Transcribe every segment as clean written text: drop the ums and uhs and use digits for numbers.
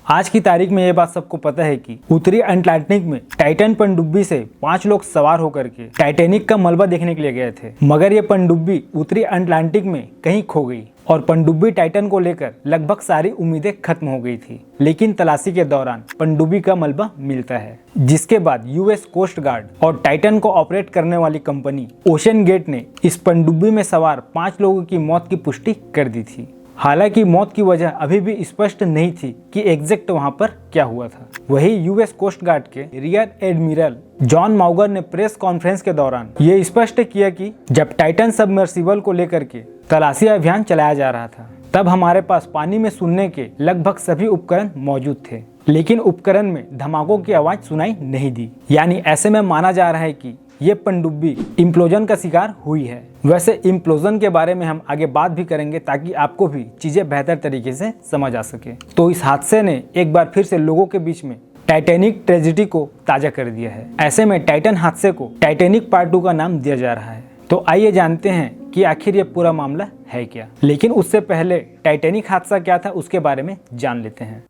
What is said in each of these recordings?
आज की तारीख में ये बात सबको पता है कि उत्तरी अटलांटिक में टाइटन पनडुब्बी से 5 लोग सवार होकर के टाइटैनिक का मलबा देखने के लिए गए थे, मगर ये पनडुब्बी उत्तरी अटलांटिक में कहीं खो गई और पनडुब्बी टाइटन को लेकर लगभग सारी उम्मीदें खत्म हो गई थी। लेकिन तलाशी के दौरान पनडुब्बी का मलबा मिलता है, जिसके बाद यूएस कोस्ट गार्ड और टाइटन को ऑपरेट करने वाली कंपनी ओशन गेट ने इस पनडुब्बी में सवार 5 लोगों की मौत की पुष्टि कर दी थी। हालांकि मौत की वजह अभी भी स्पष्ट नहीं थी कि एग्जैक्ट वहां पर क्या हुआ था। वही यूएस कोस्ट गार्ड के रियर एडमिरल जॉन माउगर ने प्रेस कॉन्फ्रेंस के दौरान ये स्पष्ट किया कि जब टाइटन सबमर्सिबल को लेकर के तलाशी अभियान चलाया जा रहा था, तब हमारे पास पानी में सुनने के लगभग सभी उपकरण मौजूद थे, लेकिन उपकरण में धमाकों की आवाज सुनाई नहीं दी। यानी ऐसे में माना जा रहा है कि ये पनडुब्बी इम्प्लोजन का शिकार हुई है। वैसे इम्प्लोजन के बारे में हम आगे बात भी करेंगे, ताकि आपको भी चीजें बेहतर तरीके से समझ आ सके। तो इस हादसे ने एक बार फिर से लोगों के बीच में टाइटैनिक ट्रेजेडी को ताजा कर दिया है। ऐसे में टाइटन हादसे को टाइटैनिक पार्ट 2 का नाम दिया जा रहा है। तो आइए जानते हैं कि आखिर ये पूरा मामला है क्या। लेकिन उससे पहले टाइटैनिक हादसा क्या था उसके बारे में जान लेते हैं।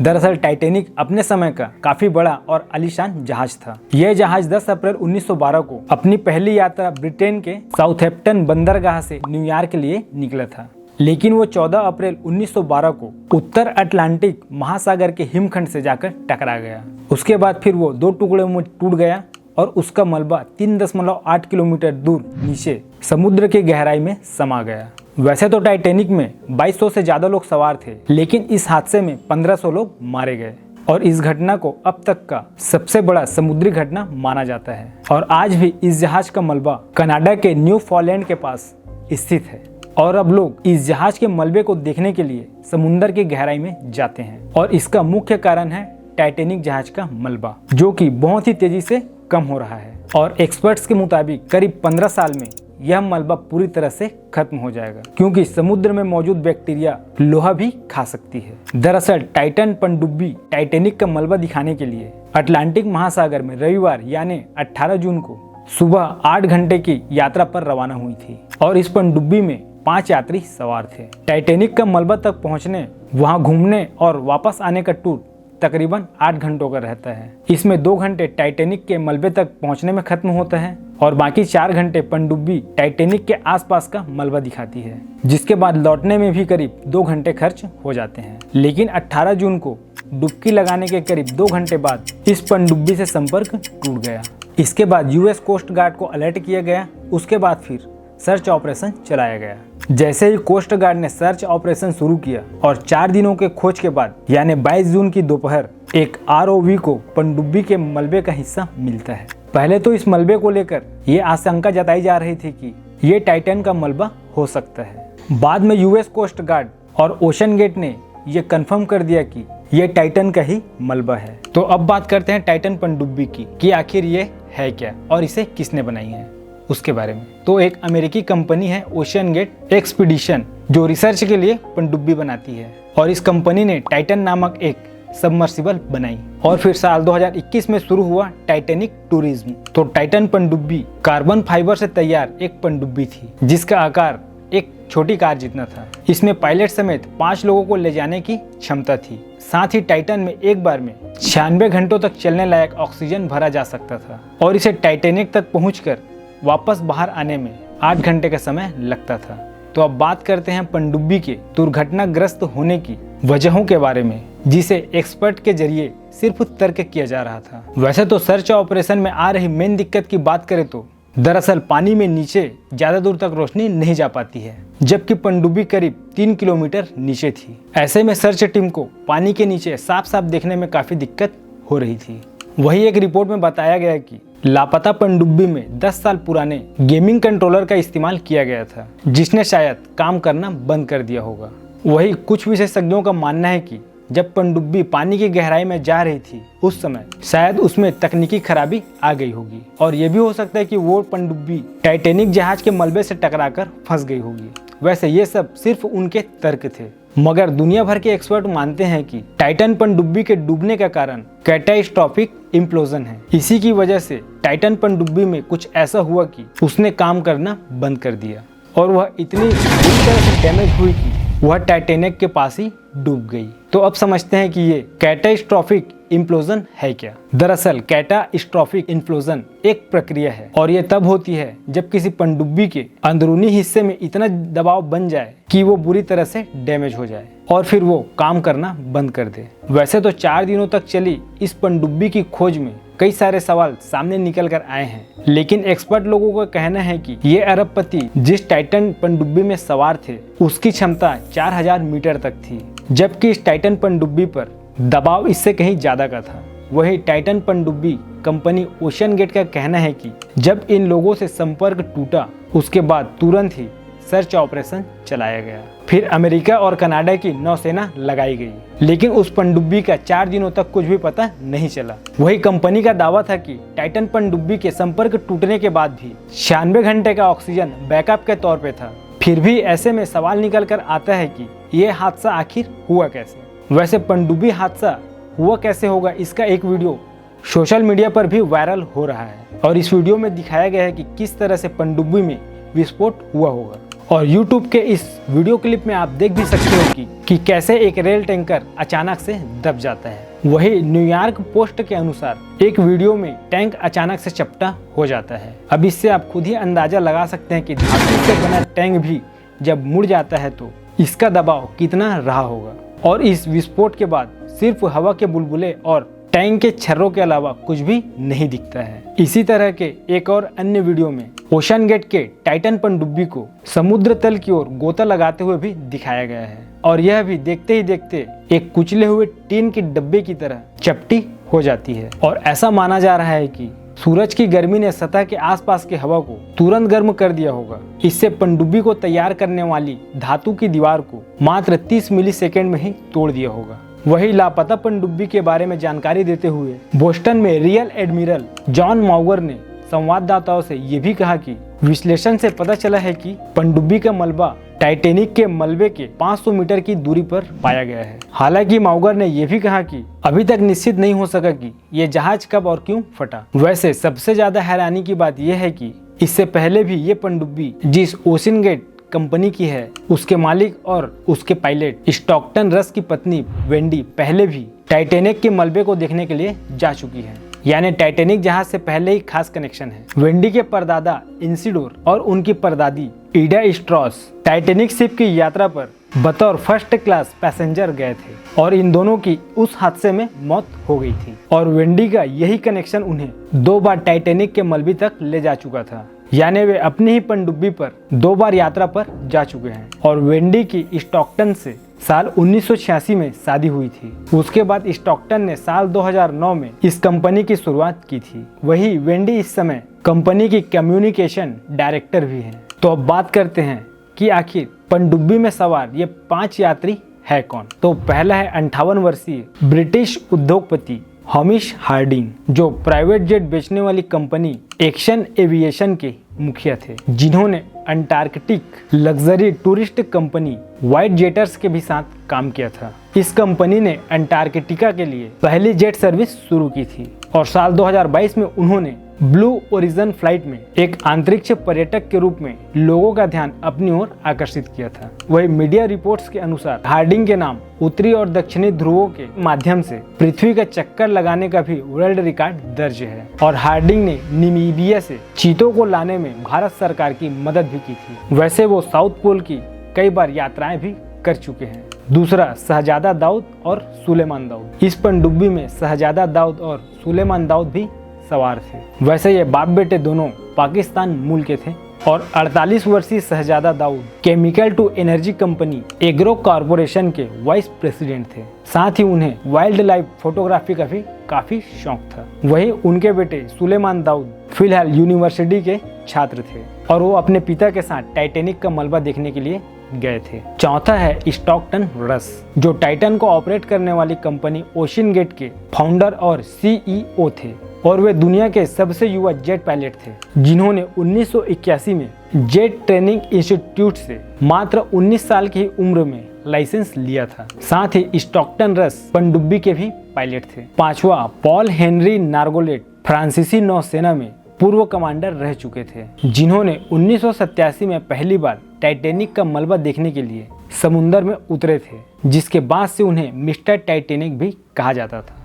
दरअसल टाइटैनिक अपने समय का काफी बड़ा और आलीशान जहाज था। यह जहाज 10 अप्रैल 1912 को अपनी पहली यात्रा ब्रिटेन के साउथहैम्पटन बंदरगाह से न्यूयॉर्क के लिए निकला था, लेकिन वो 14 अप्रैल 1912 को उत्तर अटलांटिक महासागर के हिमखंड से जाकर टकरा गया। उसके बाद फिर वो 2 टुकड़ों में टूट गया और उसका मलबा 3.8 किलोमीटर दूर नीचे समुद्र की गहराई में समा गया। वैसे तो टाइटैनिक में 2200 से ज्यादा लोग सवार थे, लेकिन इस हादसे में 1500 लोग मारे गए और इस घटना को अब तक का सबसे बड़ा समुद्री घटना माना जाता है। और आज भी इस जहाज का मलबा कनाडा के न्यूफाउंडलैंड के पास स्थित है और अब लोग इस जहाज के मलबे को देखने के लिए समुद्र की गहराई में जाते हैं। और इसका मुख्य कारण है टाइटैनिक जहाज का मलबा, जो कि बहुत ही तेजी से कम हो रहा है और एक्सपर्ट्स के मुताबिक करीब 15 साल में यह मलबा पूरी तरह से खत्म हो जाएगा, क्योंकि समुद्र में मौजूद बैक्टीरिया लोहा भी खा सकती है। दरअसल टाइटन पनडुब्बी टाइटैनिक का मलबा दिखाने के लिए अटलांटिक महासागर में रविवार यानी 18 जून को सुबह 8 घंटे की यात्रा पर रवाना हुई थी और इस पनडुब्बी में 5 यात्री सवार थे। टाइटैनिक का मलबा तक पहुंचने, वहां घूमने और वापस आने का टूर तकरीबन 8 घंटों का रहता है। इसमें 2 घंटे टाइटैनिक के मलबे तक पहुंचने में खत्म होता है और बाकी 4 घंटे पनडुब्बी टाइटैनिक के आसपास का मलबा दिखाती है, जिसके बाद लौटने में भी करीब 2 घंटे खर्च हो जाते हैं। लेकिन 18 जून को डुबकी लगाने के करीब 2 घंटे बाद इस पनडुब्बी से संपर्क टूट गया। इसके बाद यूएस कोस्ट गार्ड को अलर्ट किया गया। उसके बाद फिर सर्च ऑपरेशन चलाया गया। जैसे ही कोस्ट गार्ड ने सर्च ऑपरेशन शुरू किया और 4 दिनों के खोज के बाद यानी 22 जून की दोपहर एक आरओवी को पनडुब्बी के मलबे का हिस्सा मिलता है। पहले तो इस मलबे को लेकर ये आशंका जताई जा रही थी कि ये टाइटन का मलबा हो सकता है। बाद में यूएस कोस्ट गार्ड और ओशन गेट ने ये कंफर्म कर दिया कि ये टाइटन का ही मलबा है। तो अब बात करते हैं टाइटन पनडुब्बी की कि आखिर ये है क्या और इसे किसने बनाई है उसके बारे में। तो एक अमेरिकी कंपनी है ओशन गेट एक्सपीडिशन, जो रिसर्च के लिए पनडुब्बी बनाती है और इस कंपनी ने टाइटन नामक एक सबमर्सिबल बनाई। और फिर साल 2021 में शुरू हुआ टाइटैनिक टूरिज्म। तो टाइटन पनडुब्बी कार्बन फाइबर से तैयार एक पनडुब्बी थी, जिसका आकार एक छोटी कार जितना था। इसमें पायलट समेत 5 लोगों को ले जाने की क्षमता थी। साथ ही टाइटन में एक बार में 96 घंटों तक चलने लायक ऑक्सीजन भरा जा सकता था और इसे टाइटैनिक तक पहुंचकर वापस बाहर आने में 8 घंटे का समय लगता था। तो अब बात करते हैं पनडुब्बी के दुर्घटनाग्रस्त होने की वजहों के बारे में, जिसे एक्सपर्ट के जरिए सिर्फ तर्क किया जा रहा था। वैसे तो सर्च ऑपरेशन में आ रही मेन दिक्कत की बात करें तो दरअसल पानी में नीचे ज्यादा दूर तक रोशनी नहीं जा पाती है, जबकि पनडुब्बी करीब 3 किलोमीटर नीचे थी। ऐसे में सर्च टीम को पानी के नीचे साफ साफ देखने में काफी दिक्कत हो रही थी। वही एक रिपोर्ट में बताया गया कि लापता पनडुब्बी में 10 साल पुराने गेमिंग कंट्रोलर का इस्तेमाल किया गया था, जिसने शायद काम करना बंद कर दिया होगा। वही कुछ विशेषज्ञों का मानना है कि जब पनडुब्बी पानी की गहराई में जा रही थी, उस समय शायद उसमें तकनीकी खराबी आ गई होगी और ये भी हो सकता है कि वो पनडुब्बी टाइटैनिक जहाज के मलबे से टकराकर फंस गई होगी। वैसे ये सब सिर्फ उनके तर्क थे, मगर दुनिया भर के एक्सपर्ट मानते हैं कि टाइटन पनडुब्बी के डूबने का कारण कैटास्ट्रोफिक इम्प्लोजन है। इसी की वजह से टाइटन पनडुब्बी में कुछ ऐसा हुआ कि उसने काम करना बंद कर दिया और वह इतनी बुरी तरह से डैमेज हुई कि वह टाइटैनिक के पास ही डूब गई। तो अब समझते हैं कि ये कैटास्ट्रोफिक इम्प्लोजन है क्या। दरअसल कैटास्ट्रोफिक इम्प्लोजन एक प्रक्रिया है और ये तब होती है जब किसी पनडुब्बी के अंदरूनी हिस्से में इतना दबाव बन जाए कि वो बुरी तरह से डैमेज हो जाए और फिर वो काम करना बंद कर दे। वैसे तो 4 दिनों तक चली इस पनडुब्बी की खोज में कई सारे सवाल सामने निकल कर आए हैं, लेकिन एक्सपर्ट लोगों का कहना है कि ये अरबपति जिस टाइटन पनडुब्बी में सवार थे उसकी क्षमता 4000 मीटर तक थी, जबकि इस टाइटन पनडुब्बी पर दबाव इससे कहीं ज्यादा का था। वही टाइटन पनडुब्बी कंपनी ओशन गेट का कहना है कि जब इन लोगों से संपर्क टूटा उसके बाद तुरंत ही सर्च ऑपरेशन चलाया गया। फिर अमेरिका और कनाडा की नौसेना लगाई गई, लेकिन उस पनडुब्बी का 4 दिनों तक कुछ भी पता नहीं चला। वही कंपनी का दावा था कि टाइटन पनडुब्बी के संपर्क टूटने के बाद भी 96 घंटे का ऑक्सीजन बैकअप के तौर पे था। फिर भी ऐसे में सवाल निकल कर आता है कि ये हादसा आखिर हुआ कैसे। वैसे पनडुब्बी हादसा हुआ कैसे होगा, इसका एक वीडियो सोशल मीडिया पर भी वायरल हो रहा है और इस वीडियो में दिखाया गया है कि किस तरह से पनडुब्बी में विस्फोट हुआ होगा। और YouTube के इस वीडियो क्लिप में आप देख भी सकते हो कि कैसे एक रेल टैंकर अचानक से दब जाता है। वही न्यूयॉर्क पोस्ट के अनुसार एक वीडियो में टैंक अचानक से चपटा हो जाता है। अब इससे आप खुद ही अंदाजा लगा सकते हैं कि धातु से बना टैंक भी जब मुड़ जाता है तो इसका दबाव कितना रहा होगा। और इस विस्फोट के बाद सिर्फ हवा के बुलबुले और टैंक के छर्रों के अलावा कुछ भी नहीं दिखता है। इसी तरह के एक और अन्य वीडियो में ओशन गेट के टाइटन पनडुब्बी को समुद्र तल की ओर गोता लगाते हुए भी दिखाया गया है और यह भी देखते ही देखते एक कुचले हुए टीन के डब्बे की तरह चपटी हो जाती है। और ऐसा माना जा रहा है कि सूरज की गर्मी ने सतह के आसपास की हवा को तुरंत गर्म कर दिया होगा। इससे पनडुब्बी को तैयार करने वाली धातु की दीवार को मात्र 30 मिलीसेकेंड में ही तोड़ दिया होगा। वही लापता पनडुब्बी के बारे में जानकारी देते हुए बोस्टन में रियल एडमिरल जॉन मॉगर ने संवाददाताओं से ये भी कहा कि विश्लेषण से पता चला है कि पनडुब्बी का मलबा टाइटैनिक के मलबे के 500 मीटर की दूरी पर पाया गया है। हालांकि मॉगर ने यह भी कहा कि अभी तक निश्चित नहीं हो सका कि यह जहाज कब और क्यों फटा। वैसे सबसे ज्यादा हैरानी की बात यह है कि इससे पहले भी ये पनडुब्बी जिस ओशन गेट कंपनी की है उसके मालिक और उसके पायलट स्टॉकटन रस की पत्नी वेंडी पहले भी टाइटैनिक के मलबे को देखने के लिए जा चुकी है। यानी टाइटैनिक जहाज से पहले ही खास कनेक्शन है। वेंडी के परदादा इंसिडोर और उनकी परदादी ईडा स्ट्रॉस टाइटैनिक शिप की यात्रा पर बतौर फर्स्ट क्लास पैसेंजर गए थे और इन दोनों की उस हादसे में मौत हो गई थी और वेंडी का यही कनेक्शन उन्हें 2 बार टाइटैनिक के मलबे तक ले जा चुका था। यानी वे अपनी ही पनडुब्बी पर 2 बार यात्रा पर जा चुके हैं। और वेंडी की स्टॉकटन से साल 1986 में शादी हुई थी। उसके बाद स्टॉकटन ने साल 2009 में इस कंपनी की शुरुआत की थी। वही वेंडी इस समय कंपनी की कम्युनिकेशन डायरेक्टर भी हैं। तो अब बात करते हैं कि आखिर पनडुब्बी में सवार ये 5 यात्री है कौन। तो पहला है 58 वर्षीय ब्रिटिश उद्योगपति हॉमिश हार्डिंग, जो प्राइवेट जेट बेचने वाली कंपनी एक्शन एविएशन के मुखिया थे, जिन्होंने Antarctic luxury tourist company White जेटर्स के भी साथ काम किया था। इस कंपनी ने अंटार्कटिका के लिए पहली जेट सर्विस शुरू की थी और साल 2022 में उन्होंने ब्लू ओरिजिन फ्लाइट में एक अंतरिक्ष पर्यटक के रूप में लोगों का ध्यान अपनी ओर आकर्षित किया था। वही मीडिया रिपोर्ट्स के अनुसार हार्डिंग के नाम उत्तरी और दक्षिणी ध्रुवों के माध्यम से पृथ्वी का चक्कर लगाने का भी वर्ल्ड रिकॉर्ड दर्ज है। और हार्डिंग ने नामीबिया से चीतों को लाने में भारत सरकार की मदद भी की थी। वैसे वो साउथ पोल की कई बार यात्राएं भी कर चुके हैं। दूसरा शहजादा दाऊद और सुलेमान दाऊद। इस पनडुब्बी में शहजादा दाऊद और सुलेमान दाऊद भी सवार थे। वैसे ये बाप बेटे दोनों पाकिस्तान मूल के थे और 48 वर्षीय Shahzada Dawood chemical to energy company Engro Corporation के वाइस प्रेसिडेंट थे। साथ ही उन्हें वाइल्ड लाइफ फोटोग्राफी का भी काफी शौक था। वही उनके बेटे सुलेमान दाऊद फिलहाल यूनिवर्सिटी के छात्र थे और वो अपने पिता के साथ टाइटैनिक का मलबा देखने के लिए गए थे। चौथा है स्टॉकटन रस, जो टाइटन को ऑपरेट करने वाली कंपनी ओशन गेट के फाउंडर और CEO थे और वे दुनिया के सबसे युवा जेट पायलट थे, जिन्होंने 1981 में जेट ट्रेनिंग इंस्टीट्यूट से मात्र 19 साल की उम्र में लाइसेंस लिया था। साथ ही स्टॉकटन रस पनडुब्बी के भी पायलट थे। पांचवा पॉल हेनरी नार्गोलेट फ्रांसीसी नौसेना में पूर्व कमांडर रह चुके थे, जिन्होंने 1987 में पहली बार टाइटैनिक का मलबा देखने के लिए समुंदर में उतरे थे, जिसके बाद से उन्हें मिस्टर टाइटैनिक भी कहा जाता था।